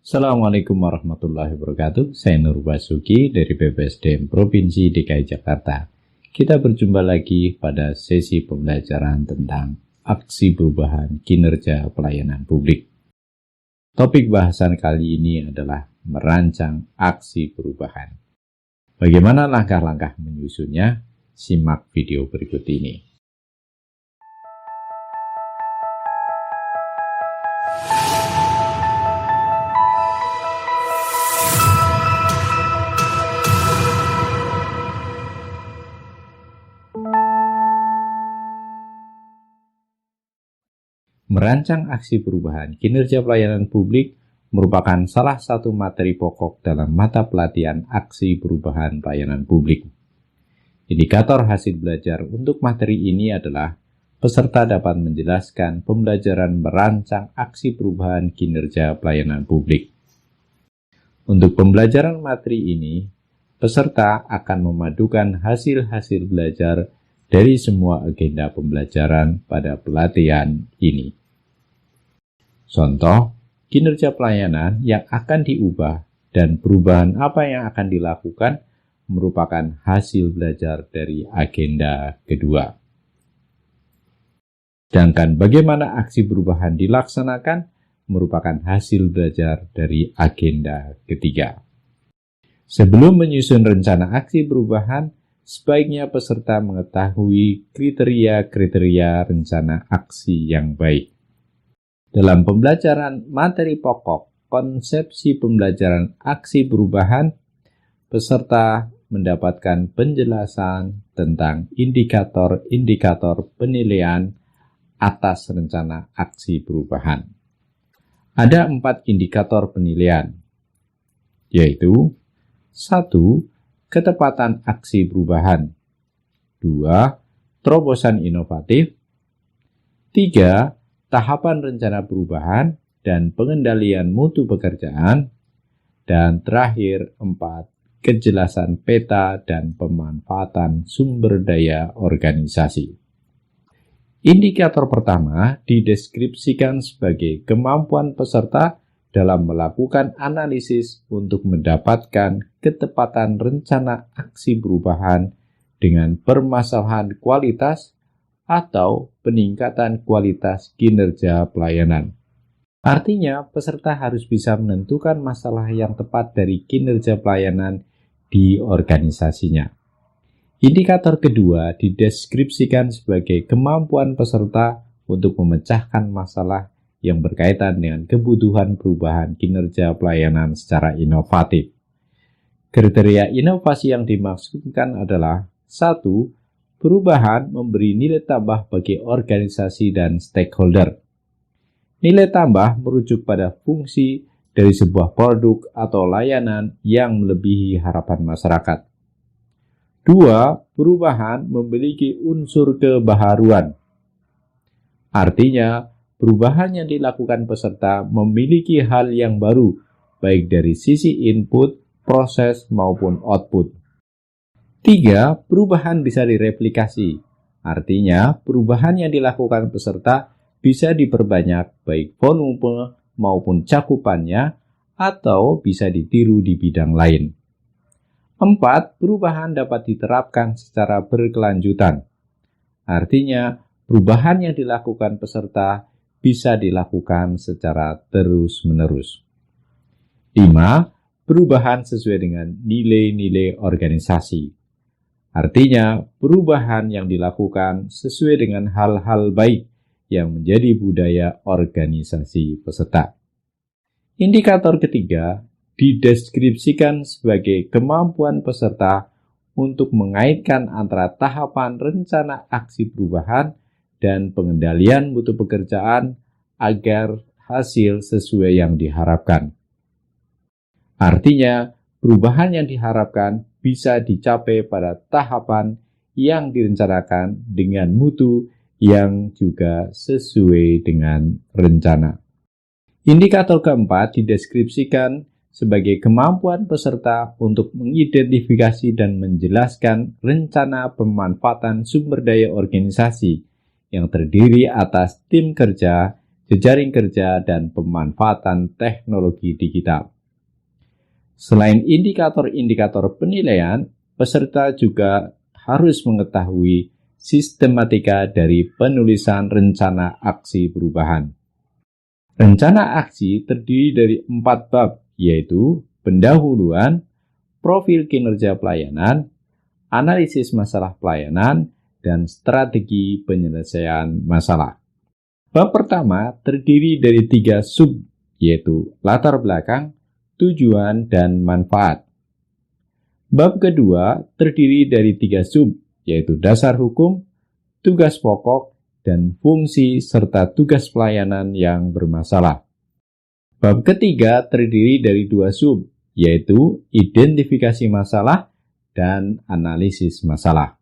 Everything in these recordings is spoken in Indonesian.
Assalamualaikum warahmatullahi wabarakatuh. Saya Nur Basuki dari BPSDM Provinsi DKI Jakarta. Kita berjumpa lagi pada sesi pembelajaran tentang aksi perubahan kinerja pelayanan publik. Topik bahasan kali ini adalah merancang aksi perubahan. Bagaimana langkah-langkah menyusunnya? Simak video berikut ini. Merancang aksi perubahan kinerja pelayanan publik merupakan salah satu materi pokok dalam mata pelatihan aksi perubahan pelayanan publik. Indikator hasil belajar untuk materi ini adalah peserta dapat menjelaskan pembelajaran merancang aksi perubahan kinerja pelayanan publik. Untuk pembelajaran materi ini, peserta akan memadukan hasil-hasil belajar dari semua agenda pembelajaran pada pelatihan ini. Contoh, kinerja pelayanan yang akan diubah dan perubahan apa yang akan dilakukan merupakan hasil belajar dari agenda kedua. Sedangkan bagaimana aksi perubahan dilaksanakan merupakan hasil belajar dari agenda ketiga. Sebelum menyusun rencana aksi perubahan, sebaiknya peserta mengetahui kriteria-kriteria rencana aksi yang baik. Dalam pembelajaran materi pokok konsepsi pembelajaran aksi perubahan, peserta mendapatkan penjelasan tentang indikator-indikator penilaian atas rencana aksi perubahan. Ada 4 indikator penilaian, yaitu 1. Ketepatan aksi perubahan, 2. Terobosan inovatif, 3. Tahapan rencana perubahan dan pengendalian mutu pekerjaan, dan terakhir 4. Kejelasan peta dan pemanfaatan sumber daya organisasi. Indikator pertama dideskripsikan sebagai kemampuan peserta dalam melakukan analisis untuk mendapatkan ketepatan rencana aksi perubahan dengan permasalahan kualitas atau peningkatan kualitas kinerja pelayanan. Artinya, peserta harus bisa menentukan masalah yang tepat dari kinerja pelayanan di organisasinya. Indikator kedua dideskripsikan sebagai kemampuan peserta untuk memecahkan masalah yang berkaitan dengan kebutuhan perubahan kinerja pelayanan secara inovatif. Kriteria inovasi yang dimaksudkan adalah 1. Perubahan memberi nilai tambah bagi organisasi dan stakeholder. Nilai tambah merujuk pada fungsi dari sebuah produk atau layanan yang melebihi harapan masyarakat. 2. Perubahan memiliki unsur kebaharuan. Artinya, perubahan yang dilakukan peserta memiliki hal yang baru, baik dari sisi input, proses, maupun output. 3. Perubahan bisa direplikasi. Artinya, perubahan yang dilakukan peserta bisa diperbanyak baik volume maupun cakupannya atau bisa ditiru di bidang lain. 4. Perubahan dapat diterapkan secara berkelanjutan. Artinya, perubahan yang dilakukan peserta bisa dilakukan secara terus-menerus. 5. Perubahan sesuai dengan nilai-nilai organisasi. Artinya, perubahan yang dilakukan sesuai dengan hal-hal baik yang menjadi budaya organisasi peserta. Indikator ketiga dideskripsikan sebagai kemampuan peserta untuk mengaitkan antara tahapan rencana aksi perubahan dan pengendalian mutu pekerjaan agar hasil sesuai yang diharapkan. Artinya, perubahan yang diharapkan bisa dicapai pada tahapan yang direncanakan dengan mutu yang juga sesuai dengan rencana. Indikator keempat dideskripsikan sebagai kemampuan peserta untuk mengidentifikasi dan menjelaskan rencana pemanfaatan sumber daya organisasi yang terdiri atas tim kerja jejaring kerja, dan pemanfaatan teknologi digital. Selain indikator-indikator penilaian, peserta juga harus mengetahui sistematika dari penulisan rencana aksi perubahan. Rencana aksi terdiri dari 4 bab, yaitu pendahuluan, profil kinerja pelayanan, analisis masalah pelayanan, dan strategi penyelesaian masalah. Bab pertama terdiri dari 3 sub, yaitu latar belakang, tujuan, dan manfaat. Bab kedua terdiri dari 3 sub, yaitu dasar hukum, tugas pokok, dan fungsi serta tugas pelayanan yang bermasalah. Bab ketiga terdiri dari 2 sub, yaitu identifikasi masalah dan analisis masalah.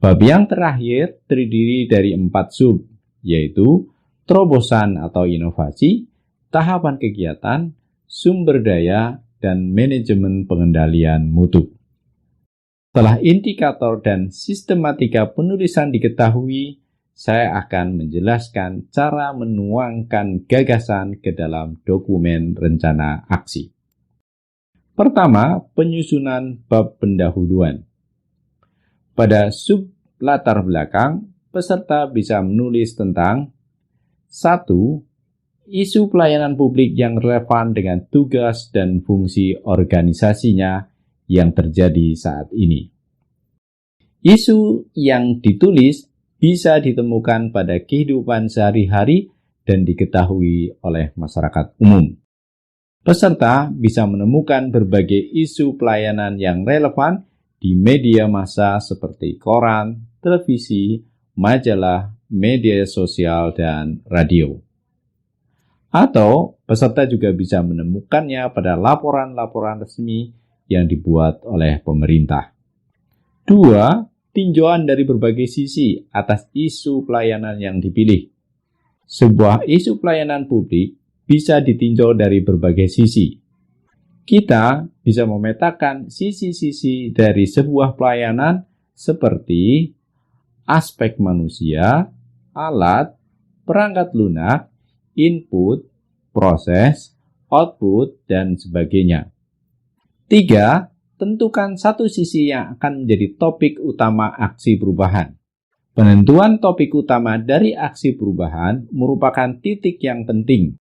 Bab yang terakhir terdiri dari 4 sub, yaitu terobosan atau inovasi, tahapan kegiatan, sumber daya, dan manajemen pengendalian mutu. Setelah indikator dan sistematika penulisan diketahui, saya akan menjelaskan cara menuangkan gagasan ke dalam dokumen rencana aksi. Pertama, penyusunan bab pendahuluan. Pada sub latar belakang, peserta bisa menulis tentang 1. Isu pelayanan publik yang relevan dengan tugas dan fungsi organisasinya yang terjadi saat ini. Isu yang ditulis bisa ditemukan pada kehidupan sehari-hari dan diketahui oleh masyarakat umum. Peserta bisa menemukan berbagai isu pelayanan yang relevan di media massa seperti koran, televisi, majalah, media sosial, dan radio. Atau peserta juga bisa menemukannya pada laporan-laporan resmi yang dibuat oleh pemerintah. 2. Tinjauan dari berbagai sisi atas isu pelayanan yang dipilih. Sebuah isu pelayanan publik bisa ditinjau dari berbagai sisi. Kita bisa memetakan sisi-sisi dari sebuah pelayanan seperti aspek manusia, alat, perangkat lunak, input, proses, output, dan sebagainya. 3. Tentukan satu sisi yang akan menjadi topik utama aksi perubahan. Penentuan topik utama dari aksi perubahan merupakan titik yang penting.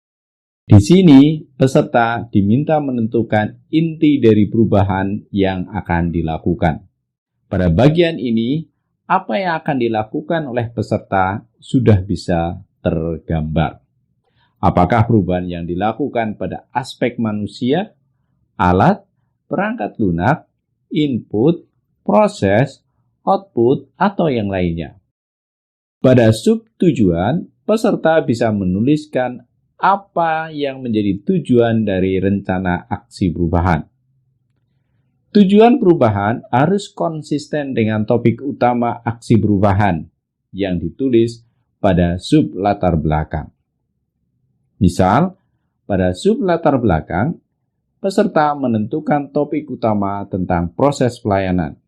Di sini, peserta diminta menentukan inti dari perubahan yang akan dilakukan. Pada bagian ini, apa yang akan dilakukan oleh peserta sudah bisa tergambar. Apakah perubahan yang dilakukan pada aspek manusia, alat, perangkat lunak, input, proses, output, atau yang lainnya? Pada sub tujuan, peserta bisa menuliskan apa yang menjadi tujuan dari rencana aksi perubahan. Tujuan perubahan harus konsisten dengan topik utama aksi perubahan yang ditulis pada sub latar belakang. Misal, pada sub latar belakang, peserta menentukan topik utama tentang proses pelayanan.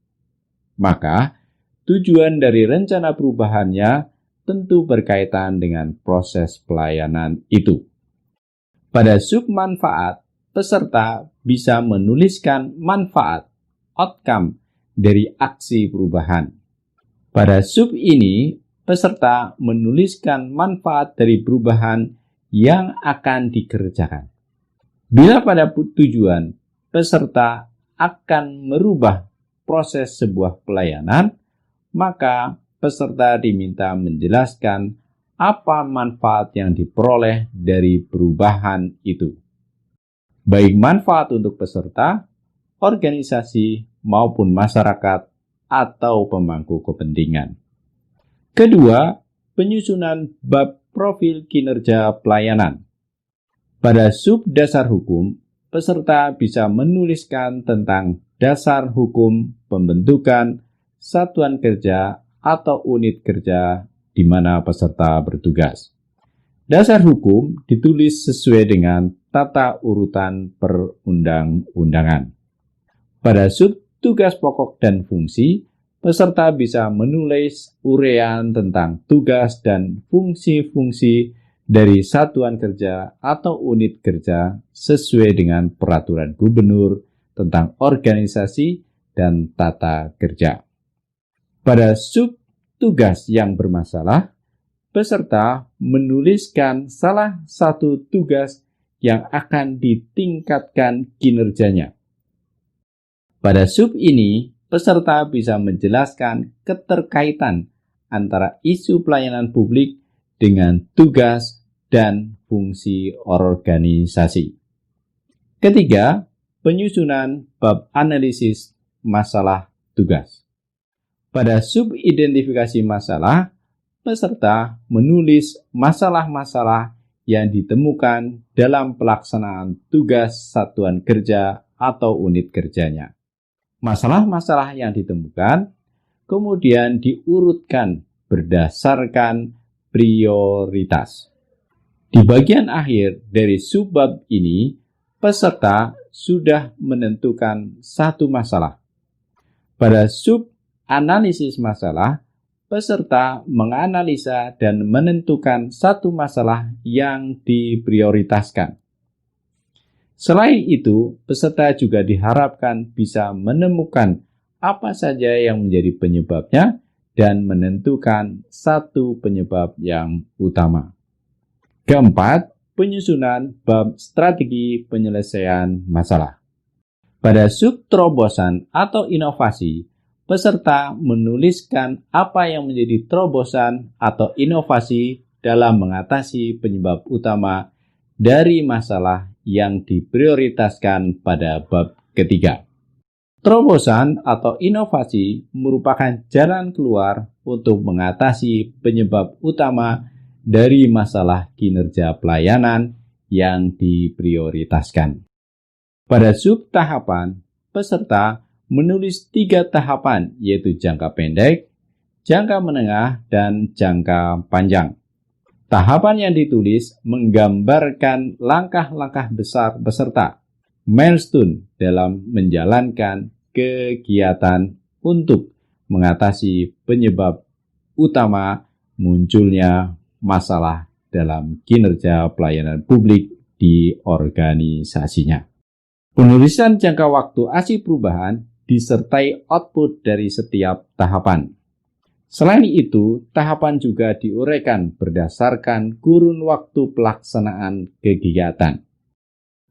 Maka, tujuan dari rencana perubahannya tentu berkaitan dengan proses pelayanan itu. Pada sub manfaat, peserta bisa menuliskan manfaat, outcome dari aksi perubahan. Pada sub ini, peserta menuliskan manfaat dari perubahan yang akan dikerjakan. Bila pada tujuan, peserta akan merubah proses sebuah pelayanan, maka peserta diminta menjelaskan apa manfaat yang diperoleh dari perubahan itu. Baik manfaat untuk peserta, organisasi, maupun masyarakat atau pemangku kepentingan. Kedua, penyusunan bab profil kinerja pelayanan. Pada sub dasar hukum, peserta bisa menuliskan tentang dasar hukum pembentukan satuan kerja atau unit kerja di mana peserta bertugas. Dasar hukum ditulis sesuai dengan tata urutan perundang-undangan. Pada sub tugas pokok dan fungsi, peserta bisa menulis uraian tentang tugas dan fungsi-fungsi dari satuan kerja atau unit kerja sesuai dengan peraturan gubernur tentang organisasi dan tata kerja. Pada sub tugas yang bermasalah, peserta menuliskan salah satu tugas yang akan ditingkatkan kinerjanya. Pada sub ini, peserta bisa menjelaskan keterkaitan antara isu pelayanan publik dengan tugas dan fungsi organisasi. Ketiga, penyusunan bab analisis masalah tugas. Pada sub identifikasi masalah, peserta menulis masalah-masalah yang ditemukan dalam pelaksanaan tugas satuan kerja atau unit kerjanya. Masalah-masalah yang ditemukan kemudian diurutkan berdasarkan prioritas. Di bagian akhir dari subbab ini, peserta sudah menentukan satu masalah. Pada sub analisis masalah, peserta menganalisa dan menentukan satu masalah yang diprioritaskan. Selain itu, peserta juga diharapkan bisa menemukan apa saja yang menjadi penyebabnya dan menentukan satu penyebab yang utama. Keempat, penyusunan bab strategi penyelesaian masalah. Pada sub terobosan atau inovasi, peserta menuliskan apa yang menjadi terobosan atau inovasi dalam mengatasi penyebab utama dari masalah yang diprioritaskan pada bab ketiga. Terobosan atau inovasi merupakan jalan keluar untuk mengatasi penyebab utama dari masalah kinerja pelayanan yang diprioritaskan. Pada sub tahapan, peserta menulis 3 tahapan, yaitu jangka pendek, jangka menengah, dan jangka panjang. Tahapan yang ditulis menggambarkan langkah-langkah besar peserta, milestone dalam menjalankan kegiatan untuk mengatasi penyebab utama munculnya masalah dalam kinerja pelayanan publik di organisasinya. Penulisan jangka waktu ASI perubahan disertai output dari setiap tahapan. Selain itu, tahapan juga diuraikan berdasarkan kurun waktu pelaksanaan kegiatan.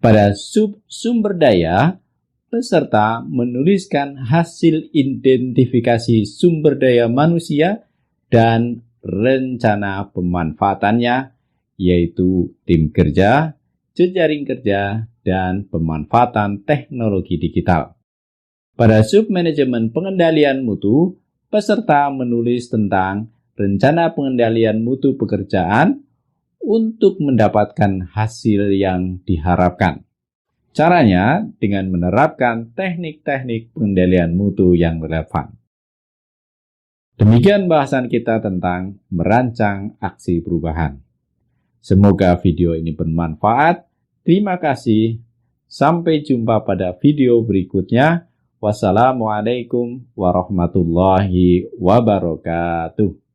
Pada sub sumber daya, peserta menuliskan hasil identifikasi sumber daya manusia dan rencana pemanfaatannya, yaitu tim kerja, jejaring kerja, dan pemanfaatan teknologi digital. Pada sub manajemen pengendalian mutu, peserta menulis tentang rencana pengendalian mutu pekerjaan untuk mendapatkan hasil yang diharapkan. Caranya dengan menerapkan teknik-teknik pengendalian mutu yang relevan. Demikian bahasan kita tentang merancang aksi perubahan. Semoga video ini bermanfaat. Terima kasih. Sampai jumpa pada video berikutnya. Wassalamualaikum warahmatullahi wabarakatuh.